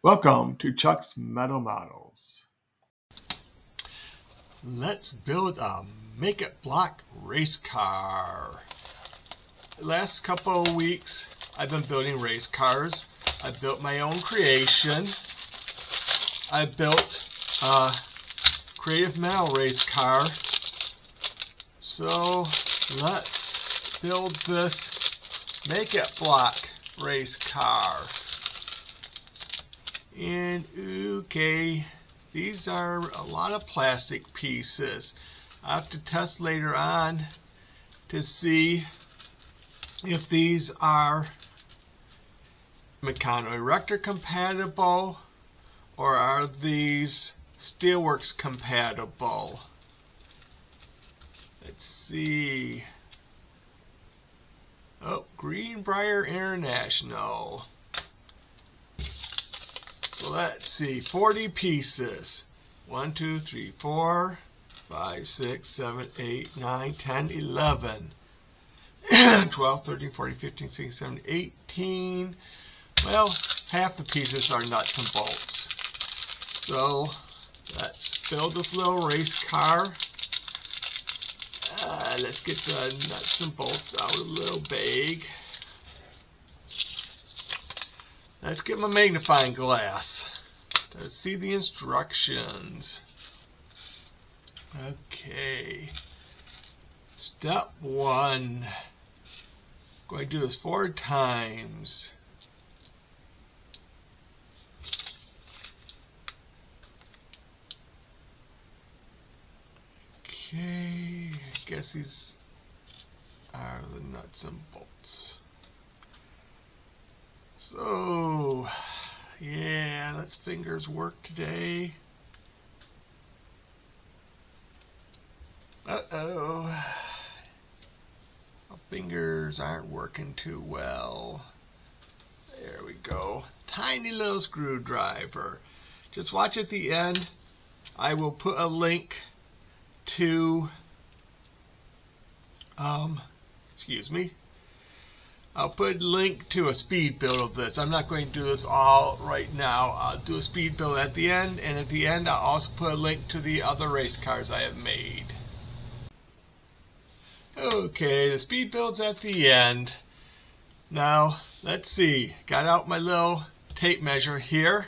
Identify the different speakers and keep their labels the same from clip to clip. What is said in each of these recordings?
Speaker 1: Welcome to Chuck's Metal Models.
Speaker 2: Let's build a make-it-block race car. The last couple of weeks I've been building race cars. I built my own creation. I built a creative metal race car. So let's build this make-it-block race car. And okay, these are a lot of plastic pieces. I have to test later on to see if these are Meccano Erector compatible or are these Steelworks compatible. Let's see. Oh, Greenbrier International. So let's see, 40 pieces. 1, 2, 3, 4, 5, 6, 7, 8, 9, 10, 11, 12, 13, 14, 15, 16, 17, 18. Well, half the pieces are nuts and bolts. So let's build this little race car. Let's get the nuts and bolts out of the little bag. Let's get my magnifying glass to see the instructions. Okay. Step 1. Going to do this 4 times. Okay. I guess these are the nuts and bolts. So, yeah, let's fingers work today. Uh-oh. My fingers aren't working too well. There we go. Tiny little screwdriver. Just watch at the end. I will put a link to, excuse me. I'll put a link to a speed build of this. I'm not going to do this all right now. I'll do a speed build at the end, and at the end I'll also put a link to the other race cars I have made. Okay, the speed build's at the end. Now, let's see. Got out my little tape measure here.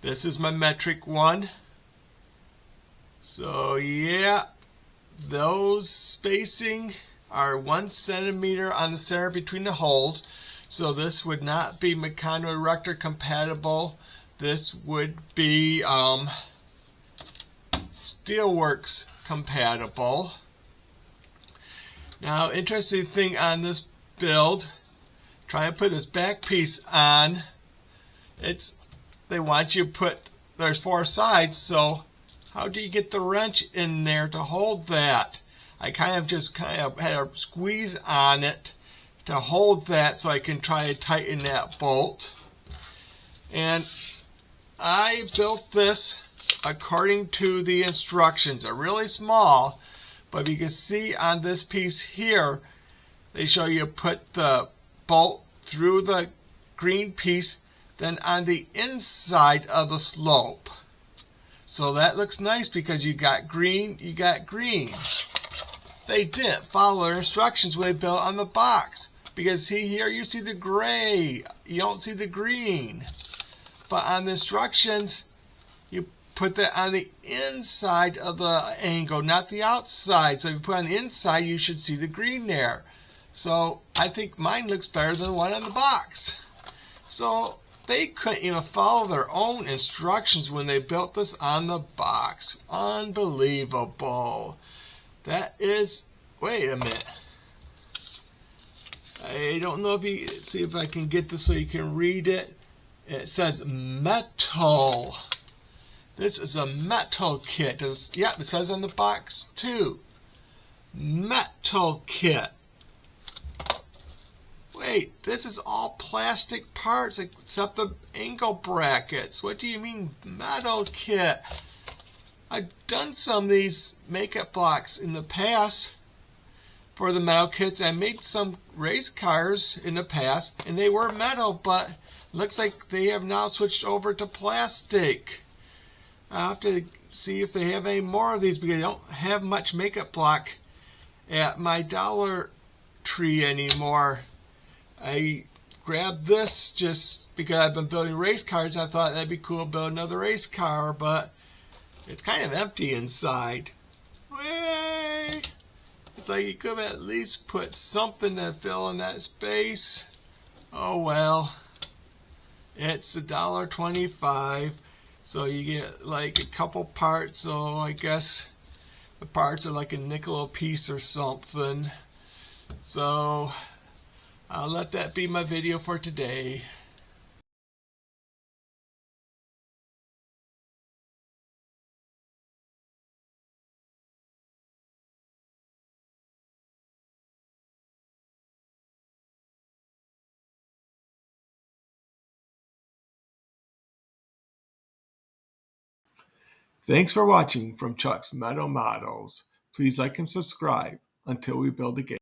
Speaker 2: This is my metric one. So yeah, those spacing are 1 centimeter on the center between the holes. So this would not be Meccano Erector compatible. This would be Steelworks compatible. Now, interesting thing on this build, try and put this back piece on. They want you to put, there's 4 sides, so how do you get the wrench in there to hold that? I just had a squeeze on it to hold that so I can try to tighten that bolt. And I built this according to the instructions. They're really small, but you can see on this piece here, they show you put the bolt through the green piece, then on the inside of the slope. So that looks nice because you got green, you got green. They didn't follow their instructions when they built on the box. Because see here, you see the gray, you don't see the green. But on the instructions, you put that on the inside of the angle, not the outside. So if you put it on the inside, you should see the green there. So I think mine looks better than the one on the box. So they couldn't even follow their own instructions when they built this on the box. Unbelievable. That is, wait a minute. I don't know if you, see if I can get this so you can read it. It says metal. This is a metal kit. Yep, it says on the box too. Metal kit. Wait, this is all plastic parts except the angle brackets. What do you mean metal kit? I've done some of these make-it blocks in the past for the metal kits. I made some race cars in the past, and they were metal, but Looks like they have now switched over to plastic. I'll have to see if they have any more of these because I don't have much makeup block at my Dollar Tree anymore. I grabbed this just because I've been building race cars. I thought that'd be cool to build another race car, but it's kind of empty inside. Way! It's like you could have at least put something to fill in that space. Oh well. It's $1.25, so you get like a couple parts. So I guess the parts are like a nickel a piece or something. So I'll let that be my video for today.
Speaker 1: Thanks for watching from Chuck's Metal Models. Please like and subscribe until we build again.